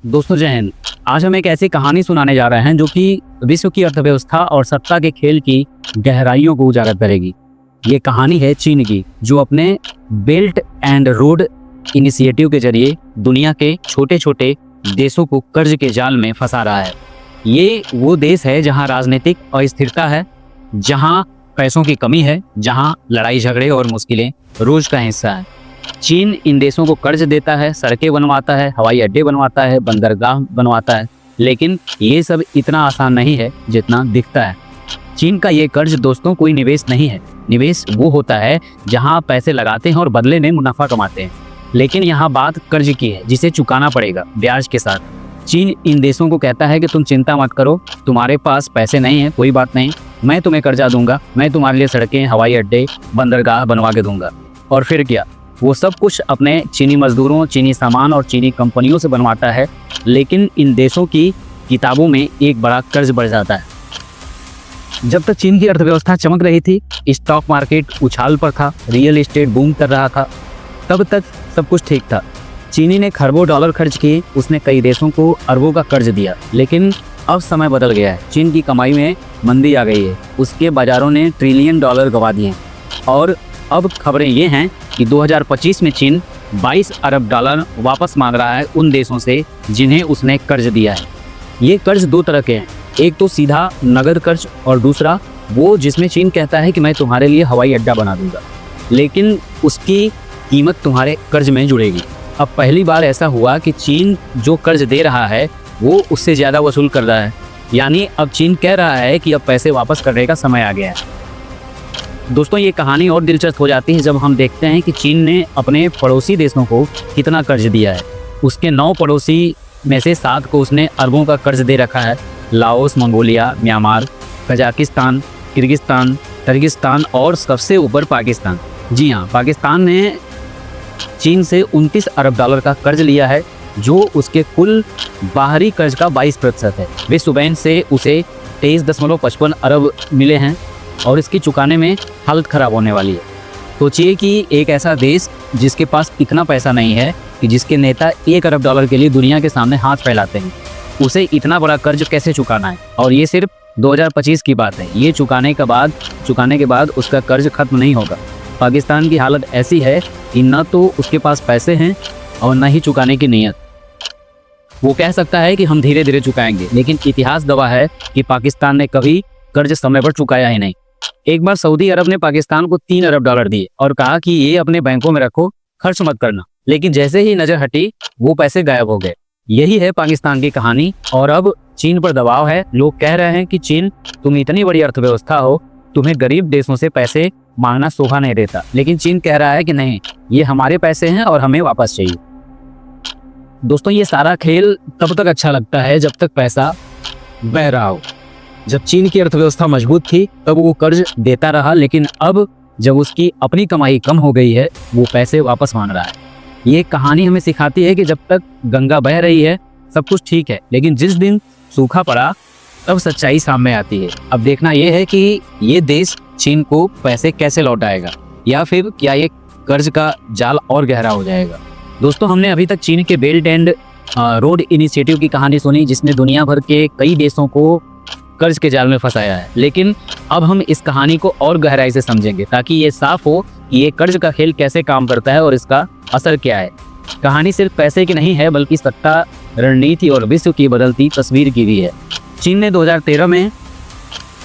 दोस्तों जय हिंद। आज हम एक ऐसी कहानी सुनाने जा रहे हैं जो कि विश्व की अर्थव्यवस्था और सत्ता के खेल की गहराइयों को उजागर करेगी। ये कहानी है चीन की, जो अपने बेल्ट एंड रोड इनिशिएटिव के जरिए दुनिया के छोटे छोटे देशों को कर्ज के जाल में फंसा रहा है। ये वो देश है जहां राजनीतिक अस्थिरता है, जहां पैसों की कमी है, जहां लड़ाई झगड़े और मुश्किलें रोज का हिस्सा है। चीन इन देशों को कर्ज देता है, सड़कें बनवाता है, हवाई अड्डे बनवाता है, बंदरगाह बनवाता है, लेकिन ये सब इतना आसान नहीं है जितना दिखता है। चीन का ये कर्ज दोस्तों कोई निवेश नहीं है। निवेश वो होता है जहां पैसे लगाते हैं और बदले में मुनाफा कमाते हैं, लेकिन यहाँ बात कर्ज की है जिसे चुकाना पड़ेगा ब्याज के साथ। चीन इन देशों को कहता है कि तुम चिंता मत करो, तुम्हारे पास पैसे नहीं है, कोई बात नहीं, मैं तुम्हें कर्जा दूंगा, मैं तुम्हारे लिए सड़कें, हवाई अड्डे, बंदरगाह बनवा के दूंगा। और फिर क्या, वो सब कुछ अपने चीनी मजदूरों, चीनी सामान और चीनी कंपनियों से बनवाता है, लेकिन इन देशों की किताबों में एक बड़ा कर्ज बढ़ जाता है। जब तक चीन की अर्थव्यवस्था चमक रही थी, स्टॉक मार्केट उछाल पर था, रियल एस्टेट बूम कर रहा था, तब तक सब कुछ ठीक था। चीनी ने खरबों डॉलर खर्च किए, उसने कई देशों को अरबों का कर्ज दिया, लेकिन अब समय बदल गया है। चीन की कमाई में मंदी आ गई है, उसके बाजारों ने ट्रिलियन डॉलर गंवा दिए हैं और अब खबरें ये हैं कि 2025 में चीन 22 अरब डॉलर वापस मांग रहा है उन देशों से जिन्हें उसने कर्ज दिया है। ये कर्ज दो तरह के हैं, एक तो सीधा नगद कर्ज और दूसरा वो जिसमें चीन कहता है कि मैं तुम्हारे लिए हवाई अड्डा बना दूंगा, लेकिन उसकी कीमत तुम्हारे कर्ज में जुड़ेगी। अब पहली बार ऐसा हुआ कि चीन जो कर्ज दे रहा है वो उससे ज़्यादा वसूल कर रहा है, यानी अब चीन कह रहा है कि अब पैसे वापस करने का समय आ गया है। दोस्तों ये कहानी और दिलचस्प हो जाती है जब हम देखते हैं कि चीन ने अपने पड़ोसी देशों को कितना कर्ज दिया है। उसके 9 पड़ोसी में से 7 को उसने अरबों का कर्ज दे रखा है। Laos, Mongolia, Myanmar, Kazakhstan, Kyrgyzstan, Turkistan और सबसे ऊपर पाकिस्तान। जी हाँ, पाकिस्तान ने चीन से 29 अरब डॉलर का कर्ज लिया है, जो उसके कुल बाहरी कर्ज का 22% है। विश्व बैंक से उसे 23.55 अरब मिले हैं और इसकी चुकाने में हालत ख़राब होने वाली है। सोचिए कि एक ऐसा देश जिसके पास इतना पैसा नहीं है कि जिसके नेता 1 अरब डॉलर के लिए दुनिया के सामने हाथ फैलाते हैं, उसे इतना बड़ा कर्ज कैसे चुकाना है। और ये सिर्फ 2025 की बात है, ये चुकाने के बाद उसका कर्ज खत्म नहीं होगा। पाकिस्तान की हालत ऐसी है कि न तो उसके पास पैसे हैं और न ही चुकाने की नीयत। वो कह सकता है कि हम धीरे धीरे चुकाएंगे, लेकिन इतिहास गवाह है कि पाकिस्तान ने कभी कर्ज समय पर चुकाया ही नहीं। एक बार सऊदी अरब ने पाकिस्तान को 3 अरब डॉलर दिए और कहा कि ये अपने बैंकों में रखो, खर्च मत करना, लेकिन जैसे ही नजर हटी वो पैसे गायब हो गए। यही है पाकिस्तान की कहानी और अब चीन पर दबाव है। लोग कह रहे हैं कि चीन, तुम इतनी बड़ी अर्थव्यवस्था हो, तुम्हें गरीब देशों से पैसे मांगना शोभा नहीं देता, लेकिन चीन कह रहा है कि नहीं, ये हमारे पैसे हैं और हमें वापस चाहिए। दोस्तों ये सारा खेल तब तक अच्छा लगता है जब तक पैसा बह रहा हो। जब चीन की अर्थव्यवस्था मजबूत थी तब वो कर्ज देता रहा, लेकिन अब जब उसकी अपनी कमाई कम हो गई है वो पैसे वापस मांग रहा है। ये कहानी हमें सिखाती है कि जब तक गंगा बह रही है सब कुछ ठीक है, लेकिन जिस दिन सूखा पड़ा तब सच्चाई सामने आती है। अब देखना यह है कि ये देश चीन को पैसे कैसे लौटाएगा, या फिर क्या ये कर्ज का जाल और गहरा हो जाएगा। दोस्तों हमने अभी तक चीन के बेल्ट एंड रोड इनिशिएटिव की कहानी सुनी, जिसने दुनिया भर के कई देशों को कर्ज के जाल में फंसाया है, लेकिन अब हम इस कहानी को और गहराई से समझेंगे ताकि ये साफ हो कि ये कर्ज का खेल कैसे काम करता है और इसका असर क्या है। कहानी सिर्फ पैसे की नहीं है, बल्कि सत्ता, रणनीति और विश्व की बदलती तस्वीर की भी है। चीन ने 2013 में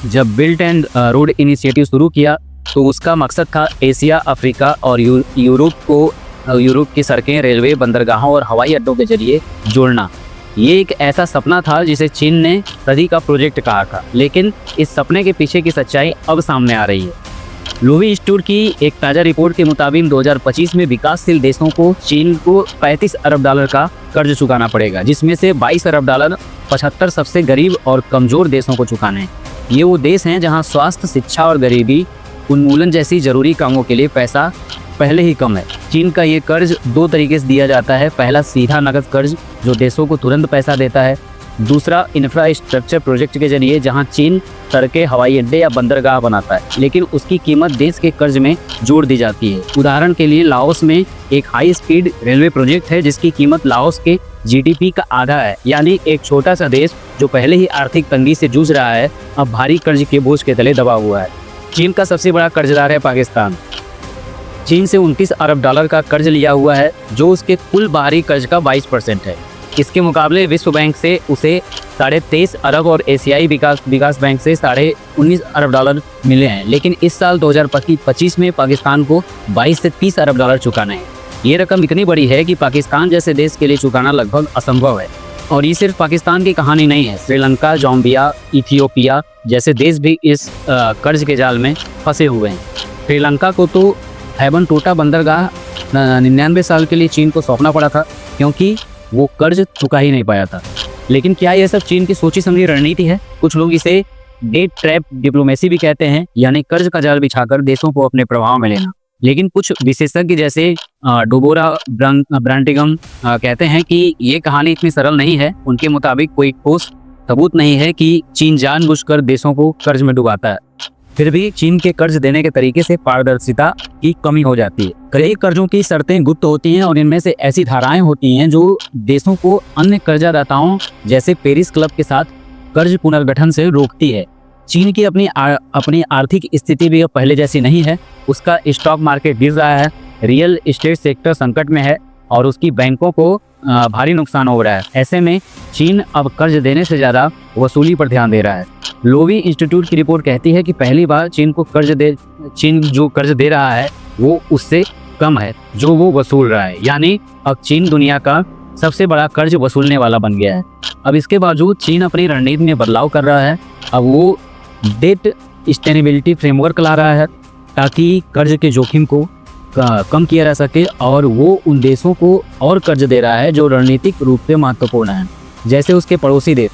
जब बेल्ट एंड रोड इनिशिएटिव शुरू किया तो उसका मकसद था एशिया, अफ्रीका और यूरोप की सड़कें, रेलवे, बंदरगाहों और हवाई अड्डों के जरिए जोड़ना। ये एक ऐसा सपना था जिसे चीन ने सदी का प्रोजेक्ट कहा था, लेकिन इस सपने के पीछे की सच्चाई अब सामने आ रही है। लुई इंस्टीट्यूट की एक ताज़ा रिपोर्ट के मुताबिक 2025 में विकासशील देशों को चीन को 35 अरब डॉलर का कर्ज चुकाना पड़ेगा, जिसमें से 22 अरब डॉलर 75 सबसे गरीब और कमज़ोर देशों को चुकाने हैं। ये वो देश हैं जहां स्वास्थ्य, शिक्षा और गरीबी उन्मूलन जैसी ज़रूरी कामों के लिए पैसा पहले ही कम है। चीन का ये कर्ज 2 तरीके से दिया जाता है। पहला सीधा नकद कर्ज जो देशों को तुरंत पैसा देता है, दूसरा इंफ्रास्ट्रक्चर प्रोजेक्ट के जरिए जहां चीन सड़कें, हवाई अड्डे या बंदरगाह बनाता है, लेकिन उसकी कीमत देश के कर्ज में जोड़ दी जाती है। उदाहरण के लिए लाओस में एक हाई स्पीड रेलवे प्रोजेक्ट है जिसकी कीमत लाओस के जीडीपी का आधा है। यानी एक छोटा सा देश जो पहले ही आर्थिक तंगी से जूझ रहा है, अब भारी कर्ज के बोझ के तले दबा हुआ है। चीन का सबसे बड़ा कर्जदार है पाकिस्तान। चीन से 29 अरब डॉलर का कर्ज लिया हुआ है, जो उसके कुल बाहरी कर्ज का 22% है। इसके मुकाबले विश्व बैंक से उसे 23.5 अरब और एशियाई विकास बैंक से 19.5 अरब डॉलर मिले हैं। लेकिन इस साल 2025 में पाकिस्तान को 22 से 30 अरब डॉलर चुकाना है। ये रकम इतनी बड़ी है कि पाकिस्तान जैसे देश के लिए चुकाना लगभग असंभव है। और ये सिर्फ पाकिस्तान की कहानी नहीं है। श्रीलंका, जाम्बिया, इथियोपिया जैसे देश भी इस कर्ज के जाल में फंसे हुए हैं। श्रीलंका को तो हैबन टोटा बंदरगाह 99 साल के लिए चीन को सौंपना पड़ा था, क्योंकि वो कर्ज चुका ही नहीं पाया था। लेकिन क्या ये सब चीन की सोची समझी रणनीति है? कुछ लोग इसे डेट ट्रैप डिप्लोमेसी भी कहते हैं, यानी कर्ज का जाल बिछाकर देशों को अपने प्रभाव में लेना। लेकिन कुछ विशेषज्ञ जैसे डोबोरा ब्रांटिगम कहते हैं कि ये कहानी इतनी सरल नहीं है। उनके मुताबिक कोई ठोस सबूत नहीं है कि चीन जानबूझकर देशों को कर्ज में डुबाता है। फिर भी चीन के कर्ज देने के तरीके से पारदर्शिता की कमी हो जाती है। कई कर्जों की शर्तें गुप्त होती हैं और इनमें से ऐसी धाराएं होती हैं जो देशों को अन्य कर्जदाताओं जैसे पेरिस क्लब के साथ कर्ज पुनर्गठन से रोकती है। चीन की अपनी आर्थिक स्थिति भी अब पहले जैसी नहीं है। उसका स्टॉक मार्केट गिर रहा है, रियल एस्टेट सेक्टर संकट में है और उसकी बैंकों को भारी नुकसान हो रहा है। ऐसे में चीन अब कर्ज देने से ज़्यादा वसूली पर ध्यान दे रहा है। लोवी इंस्टीट्यूट की रिपोर्ट कहती है कि पहली बार चीन जो कर्ज दे रहा है वो उससे कम है जो वो वसूल रहा है। यानी अब चीन दुनिया का सबसे बड़ा कर्ज वसूलने वाला बन गया है। अब इसके बावजूद चीन अपनी रणनीति में बदलाव कर रहा है। अब वो डेट सस्टेनेबिलिटी फ्रेमवर्क ला रहा है ताकि कर्ज के जोखिम को कम किया जा सके, और वो उन देशों को और कर्ज दे रहा है जो रणनीतिक रूप से महत्वपूर्ण हैं, जैसे उसके पड़ोसी देश।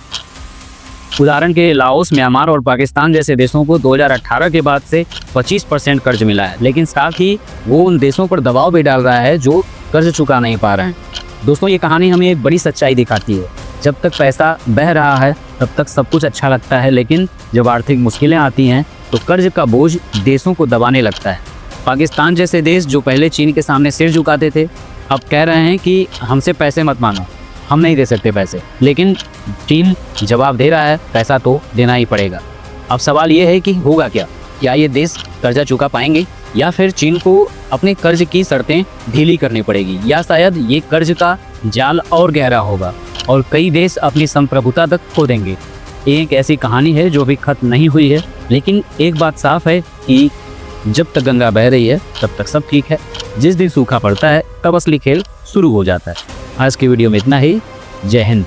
उदाहरण के लिए लाओस, म्यांमार और पाकिस्तान जैसे देशों को 2018 के बाद से 25% कर्ज मिला है। लेकिन साथ ही वो उन देशों पर दबाव भी डाल रहा है जो कर्ज चुका नहीं पा रहे हैं। दोस्तों, ये कहानी हमें एक बड़ी सच्चाई दिखाती है। जब तक पैसा बह रहा है तब तक सब कुछ अच्छा लगता है, लेकिन जब आर्थिक मुश्किलें आती हैं तो कर्ज का बोझ देशों को दबाने लगता है। पाकिस्तान जैसे देश जो पहले चीन के सामने सिर झुकाते थे, अब कह रहे हैं कि हमसे पैसे मत मांगो, हम नहीं दे सकते पैसे। लेकिन चीन जवाब दे रहा है, पैसा तो देना ही पड़ेगा। अब सवाल ये है कि होगा क्या ये देश कर्जा चुका पाएंगे, या फिर चीन को अपने कर्ज की शर्तें ढीली करनी पड़ेगी, या शायद ये कर्ज का जाल और गहरा होगा और कई देश अपनी संप्रभुता तक खो देंगे। एक ऐसी कहानी है जो भी खत्म नहीं हुई है, लेकिन एक बात साफ है कि जब तक गंगा बह रही है तब तक सब ठीक है। जिस दिन सूखा पड़ता है तब असली खेल शुरू हो जाता है। आज की वीडियो में इतना ही। जय हिंद।